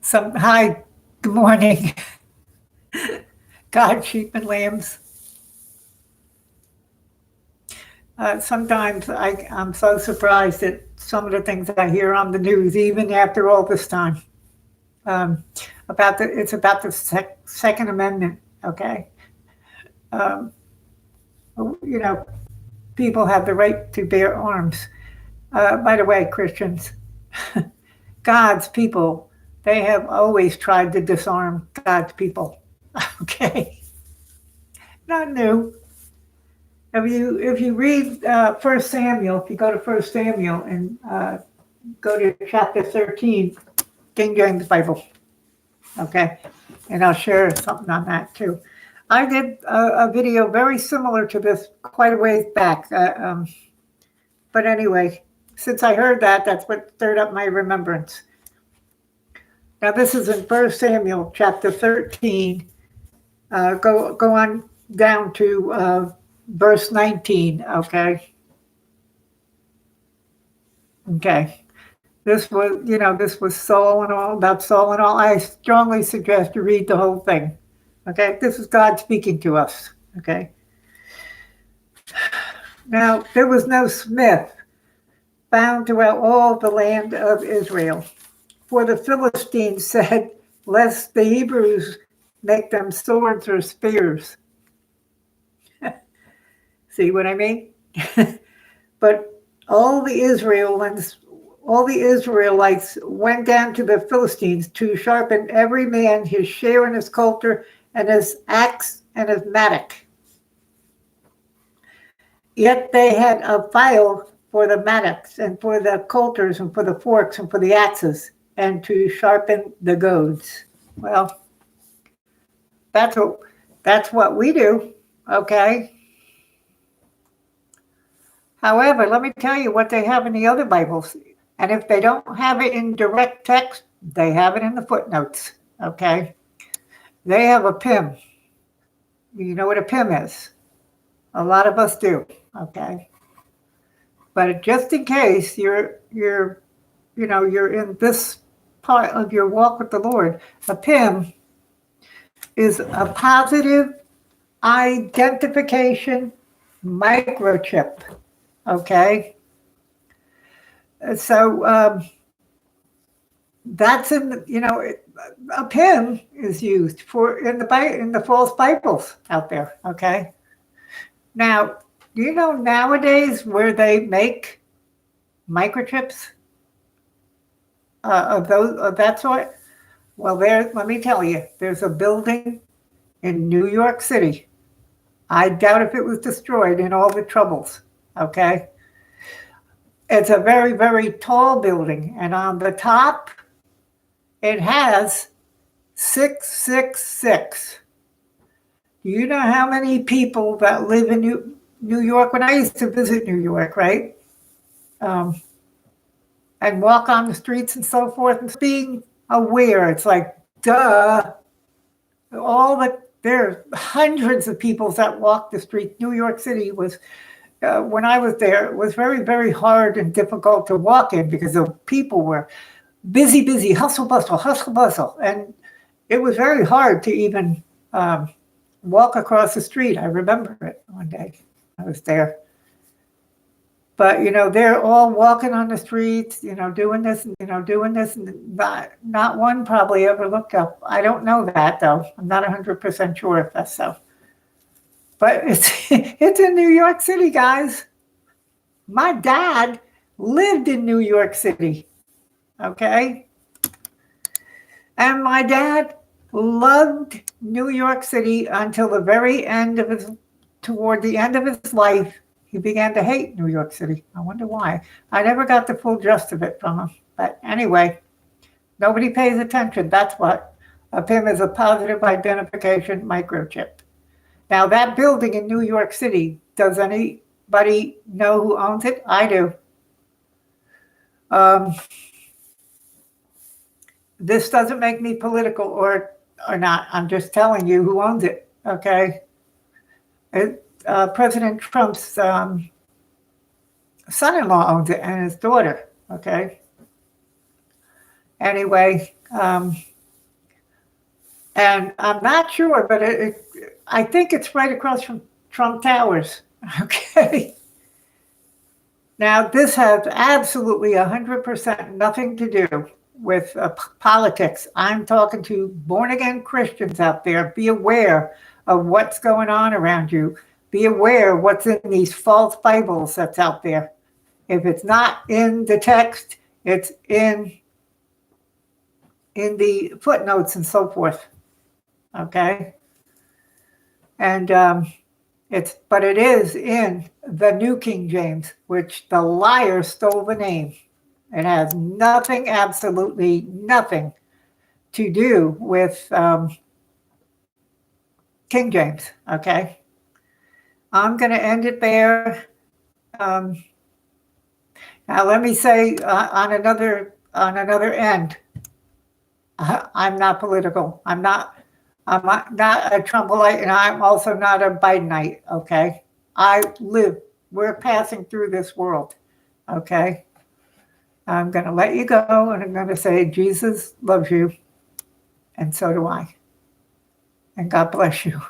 Hi, good morning, God, sheep and lambs. Sometimes I'm so surprised at some of the things I hear on the news, even after all this time. Um, it's about the Second Amendment. Okay, um, you know, people have the right to bear arms. By the way, Christians, God's people, they have always tried to disarm God's people. Okay, not new. If you read First Samuel, if you go to First Samuel and go to chapter 13, King James Bible, okay, and I'll share something on that too. I did a video very similar to this quite a ways back, but anyway, since I heard that, that's what stirred up my remembrance. Now this is in First Samuel chapter 13. Go on down to verse 19. Okay. This was Saul and all, about Saul and all. I strongly suggest you read the whole thing. Okay. This is God speaking to us. Okay. Now, there was no smith found throughout all the land of Israel, for the Philistines said, lest the Hebrews make them swords or spears. See what I mean? But all the Israelites went down to the Philistines to sharpen every man his share in his coulter and his axe and his mattock. Yet they had a file for the mattocks and for the coulters and for the forks and for the axes and to sharpen the goads. Well, that's what we do, okay? However, let me tell you what they have in the other Bibles. And if they don't have it in direct text, they have it in the footnotes, okay? They have a PIM. You know what a PIM is? A lot of us do, okay? But just in case you're in this part of your walk with the Lord, a PIM is a positive identification microchip, okay? So that's a PIM is used for in the false Bibles out there, okay? Now, do you know nowadays where they make microchips of that sort? Well, let me tell you, there's a building in New York City. I doubt if it was destroyed in all the troubles, okay? It's a very, very tall building, and on the top, it has 666. Do you know how many people that live in New York? When I used to visit New York, right? And walk on the streets and so forth, and being aware, it's like, duh. There are hundreds of people that walk the street. New York City was, when I was there, it was very, very hard and difficult to walk in because the people were busy, hustle, bustle. And it was very hard to even walk across the street. I remember it one day I was there. But, they're all walking on the streets, doing this, and not one probably ever looked up. I don't know that, though. I'm not 100% sure if that's so. But it's in New York City, guys. My dad lived in New York City, okay? And my dad loved New York City until the very end of toward the end of his life. He began to hate New York City. I wonder why. I never got the full gist of it from him. But anyway, nobody pays attention. That's what a PIM is, a positive identification microchip. Now, that building in New York City, does anybody know who owns it? I do. This doesn't make me political or not. I'm just telling you who owns it, okay? President Trump's son-in-law owns it, and his daughter, okay? Anyway, And I'm not sure, but I think it's right across from Trump Towers. Okay. Now, this has absolutely 100% nothing to do with politics. I'm talking to born again Christians out there. Be aware of what's going on around you. Be aware of what's in these false Bibles that's out there. If it's not in the text, it's in the footnotes and so forth. Okay. And but it is in the New King James, which the liar stole the name. It has nothing, absolutely nothing to do with King James. Okay. I'm going to end it there. Um, Now, let me say on another end, I'm not political. I'm not a Trumpite, and I'm also not a Bidenite. Okay, we're passing through this world. Okay, I'm going to let you go, and I'm going to say Jesus loves you, and so do I. And God bless you.